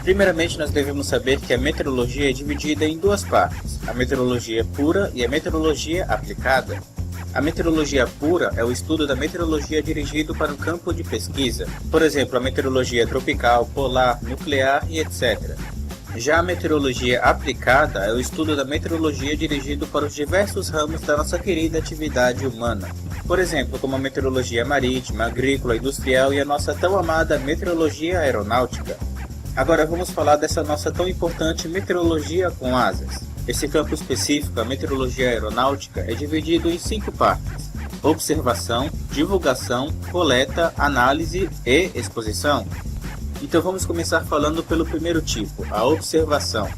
Primeiramente, nós devemos saber que a meteorologia é dividida em duas partes, a meteorologia pura e a meteorologia aplicada. A meteorologia pura é o estudo da meteorologia dirigido para um campo de pesquisa, por exemplo, a meteorologia tropical, polar, nuclear e etc. Já a meteorologia aplicada é o estudo da meteorologia dirigido para os diversos ramos da nossa querida atividade humana. Por exemplo, como a meteorologia marítima, agrícola, industrial e a nossa tão amada meteorologia aeronáutica. Agora vamos falar dessa nossa tão importante meteorologia com asas. Esse campo específico, a meteorologia aeronáutica, é dividido em 5 partes: observação, divulgação, coleta, análise e exposição. Então vamos começar falando pelo primeiro tipo, a observação.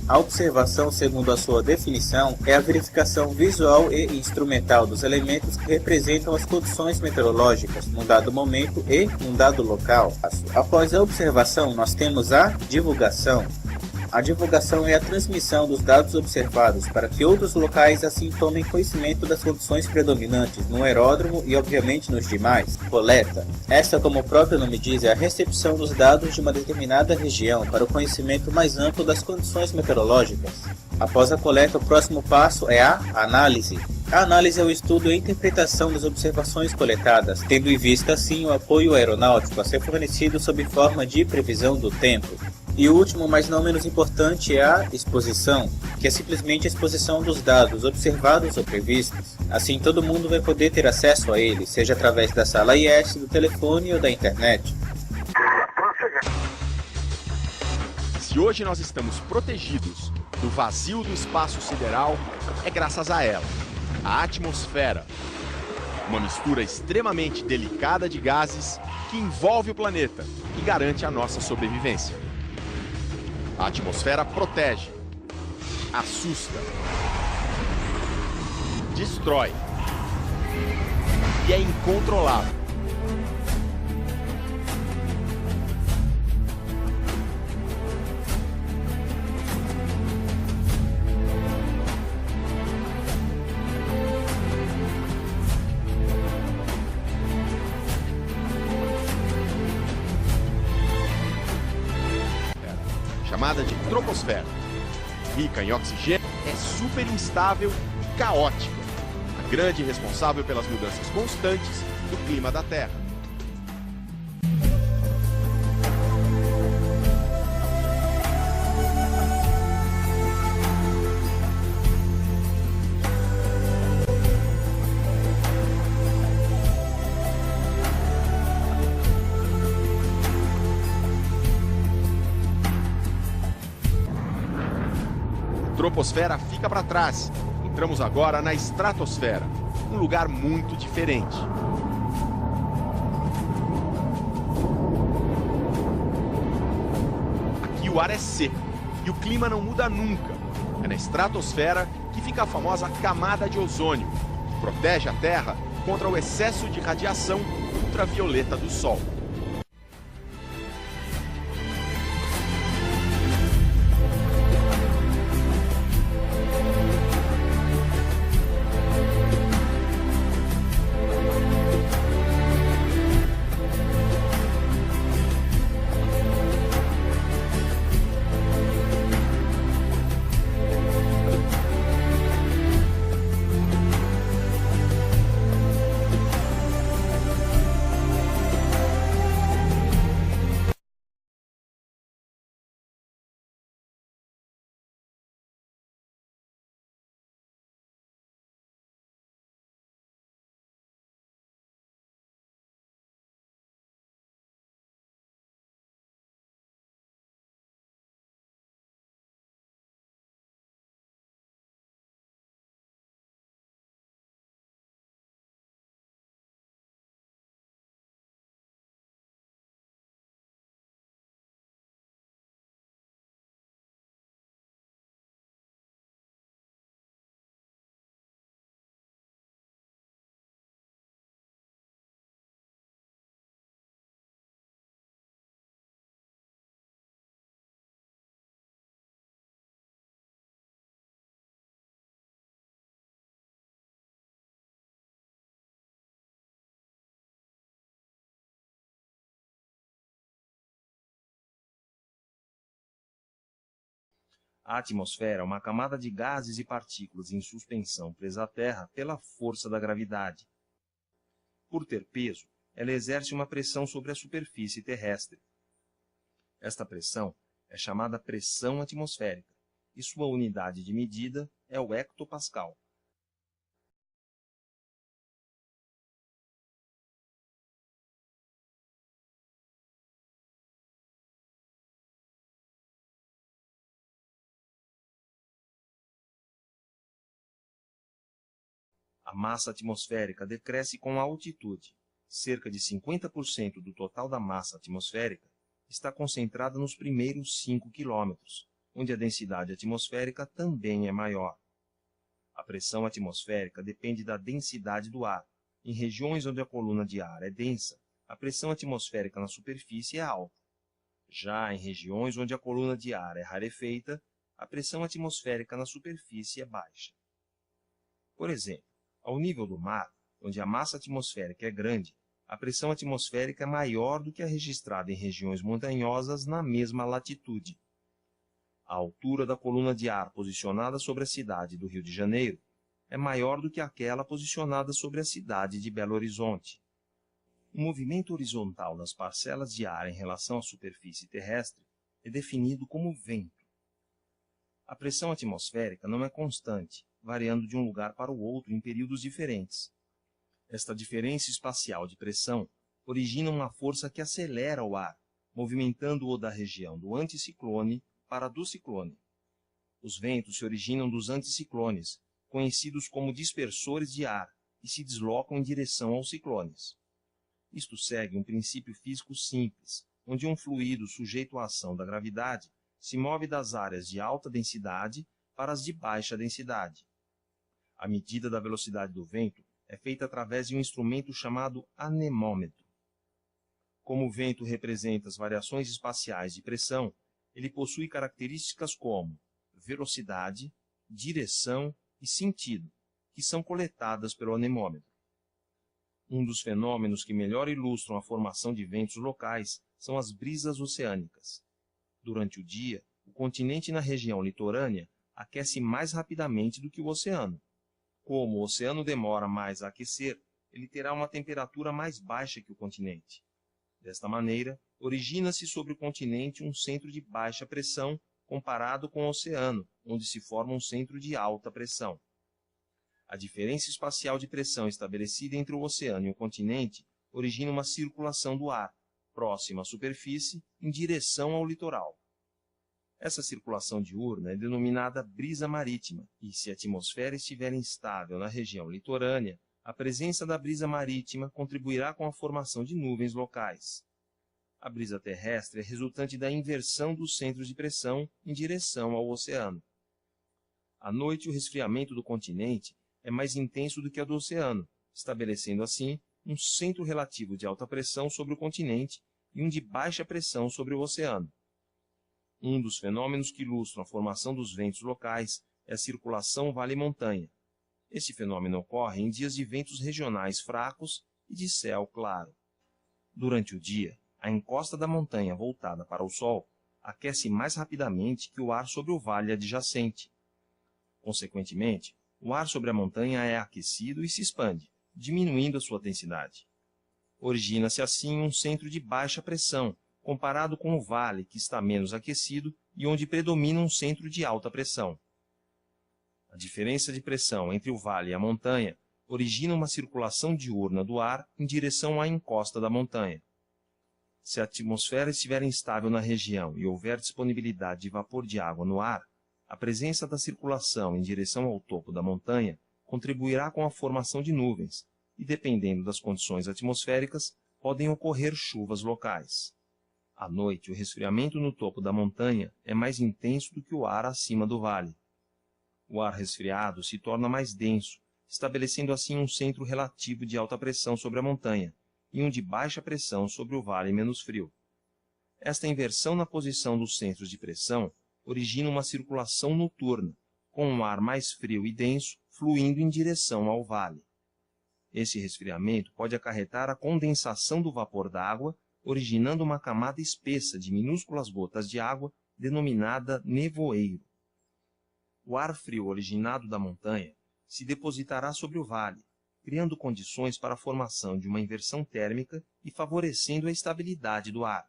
A observação, segundo a sua definição, é a verificação visual e instrumental dos elementos que representam as condições meteorológicas num dado momento e num dado local. Após a observação, nós temos a divulgação. A divulgação é a transmissão dos dados observados para que outros locais assim tomem conhecimento das condições predominantes no aeródromo e obviamente nos demais. Coleta. Esta, como o próprio nome diz, é a recepção dos dados de uma determinada região para o conhecimento mais amplo das condições meteorológicas. Após a coleta, o próximo passo é a análise. A análise é o estudo e interpretação das observações coletadas, tendo em vista assim o apoio aeronáutico a ser fornecido sob forma de previsão do tempo. E o último, mas não menos importante, é a exposição, que é simplesmente a exposição dos dados observados ou previstos. Assim todo mundo vai poder ter acesso a eles, seja através da sala IS, do telefone ou da internet. Se hoje nós estamos protegidos do vazio do espaço sideral, é graças a ela, a atmosfera. Uma mistura extremamente delicada de gases que envolve o planeta e garante a nossa sobrevivência. A atmosfera protege, assusta, destrói e é incontrolável. Chamada de troposfera, rica em oxigênio, é super instável e caótica, a grande responsável pelas mudanças constantes do clima da Terra. A troposfera fica para trás. Entramos agora na estratosfera, um lugar muito diferente. Aqui o ar é seco e o clima não muda nunca. É na estratosfera que fica a famosa camada de ozônio, que protege a Terra contra o excesso de radiação ultravioleta do Sol. A atmosfera é uma camada de gases e partículas em suspensão presa à Terra pela força da gravidade. Por ter peso, ela exerce uma pressão sobre a superfície terrestre. Esta pressão é chamada pressão atmosférica, e sua unidade de medida é o hectopascal. A massa atmosférica decresce com a altitude. Cerca de 50% do total da massa atmosférica está concentrada nos primeiros 5 quilômetros, onde a densidade atmosférica também é maior. A pressão atmosférica depende da densidade do ar. Em regiões onde a coluna de ar é densa, a pressão atmosférica na superfície é alta. Já em regiões onde a coluna de ar é rarefeita, a pressão atmosférica na superfície é baixa. Por exemplo, ao nível do mar, onde a massa atmosférica é grande, a pressão atmosférica é maior do que a registrada em regiões montanhosas na mesma latitude. A altura da coluna de ar posicionada sobre a cidade do Rio de Janeiro é maior do que aquela posicionada sobre a cidade de Belo Horizonte. O movimento horizontal das parcelas de ar em relação à superfície terrestre é definido como vento. A pressão atmosférica não é constante, variando de um lugar para o outro em períodos diferentes. Esta diferença espacial de pressão origina uma força que acelera o ar, movimentando-o da região do anticiclone para a do ciclone. Os ventos se originam dos anticiclones, conhecidos como dispersores de ar, e se deslocam em direção aos ciclones. Isto segue um princípio físico simples, onde um fluido sujeito à ação da gravidade se move das áreas de alta densidade para as de baixa densidade. A medida da velocidade do vento é feita através de um instrumento chamado anemômetro. Como o vento representa as variações espaciais de pressão, ele possui características como velocidade, direção e sentido, que são coletadas pelo anemômetro. Um dos fenômenos que melhor ilustram a formação de ventos locais são as brisas oceânicas. Durante o dia, o continente na região litorânea aquece mais rapidamente do que o oceano. Como o oceano demora mais a aquecer, ele terá uma temperatura mais baixa que o continente. Desta maneira, origina-se sobre o continente um centro de baixa pressão comparado com o oceano, onde se forma um centro de alta pressão. A diferença espacial de pressão estabelecida entre o oceano e o continente origina uma circulação do ar, próxima à superfície, em direção ao litoral. Essa circulação diurna é denominada brisa marítima, e se a atmosfera estiver instável na região litorânea, a presença da brisa marítima contribuirá com a formação de nuvens locais. A brisa terrestre é resultante da inversão dos centros de pressão em direção ao oceano. À noite, o resfriamento do continente é mais intenso do que a do oceano, estabelecendo assim um centro relativo de alta pressão sobre o continente e um de baixa pressão sobre o oceano. Um dos fenômenos que ilustram a formação dos ventos locais é a circulação vale-montanha. Este fenômeno ocorre em dias de ventos regionais fracos e de céu claro. Durante o dia, a encosta da montanha voltada para o Sol aquece mais rapidamente que o ar sobre o vale adjacente. Consequentemente, o ar sobre a montanha é aquecido e se expande, diminuindo a sua densidade. Origina-se assim um centro de baixa pressão, comparado com o vale, que está menos aquecido e onde predomina um centro de alta pressão. A diferença de pressão entre o vale e a montanha origina uma circulação diurna do ar em direção à encosta da montanha. Se a atmosfera estiver instável na região e houver disponibilidade de vapor de água no ar, a presença da circulação em direção ao topo da montanha contribuirá com a formação de nuvens e, dependendo das condições atmosféricas, podem ocorrer chuvas locais. À noite, o resfriamento no topo da montanha é mais intenso do que o ar acima do vale. O ar resfriado se torna mais denso, estabelecendo assim um centro relativo de alta pressão sobre a montanha e um de baixa pressão sobre o vale menos frio. Esta inversão na posição dos centros de pressão origina uma circulação noturna, com um ar mais frio e denso fluindo em direção ao vale. Esse resfriamento pode acarretar a condensação do vapor d'água, originando uma camada espessa de minúsculas gotas de água, denominada nevoeiro. o ar frio originado da montanha se depositará sobre o vale, criando condições para a formação de uma inversão térmica e favorecendo a estabilidade do ar.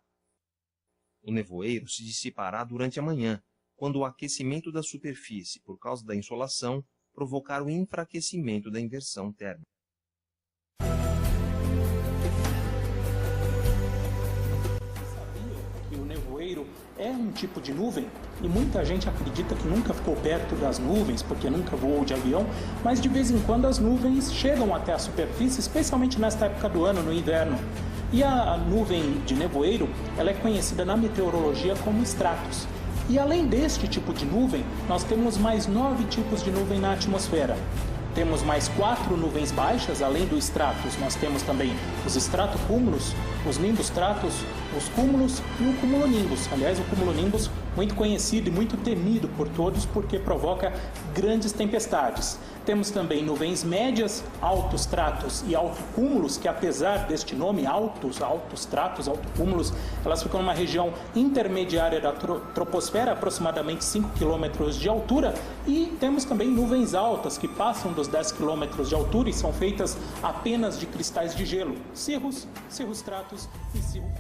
O nevoeiro se dissipará durante a manhã, quando o aquecimento da superfície por causa da insolação provocar o enfraquecimento da inversão térmica. Sabia que o nevoeiro é um tipo de nuvem? E muita gente acredita que nunca ficou perto das nuvens, porque nunca voou de avião, mas de vez em quando as nuvens chegam até a superfície, especialmente nesta época do ano, no inverno. E a nuvem de nevoeiro, ela é conhecida na meteorologia como estratos. E além deste tipo de nuvem, nós temos mais 9 tipos de nuvem na atmosfera. Temos mais 4 nuvens baixas, além do estratos, nós temos também os estratocúmulos, os nimbostratos, os cúmulos e o cumulonimbus. Aliás, o cumulonimbus muito conhecido e muito temido por todos porque provoca grandes tempestades. Temos também nuvens médias, altos stratos e altocúmulos, que apesar deste nome, altos stratos, altocúmulos, elas ficam numa região intermediária da troposfera, aproximadamente 5 km de altura, e temos também nuvens altas, que passam dos 10 km de altura e são feitas apenas de cristais de gelo, cirrostratos e cirrocúmulos.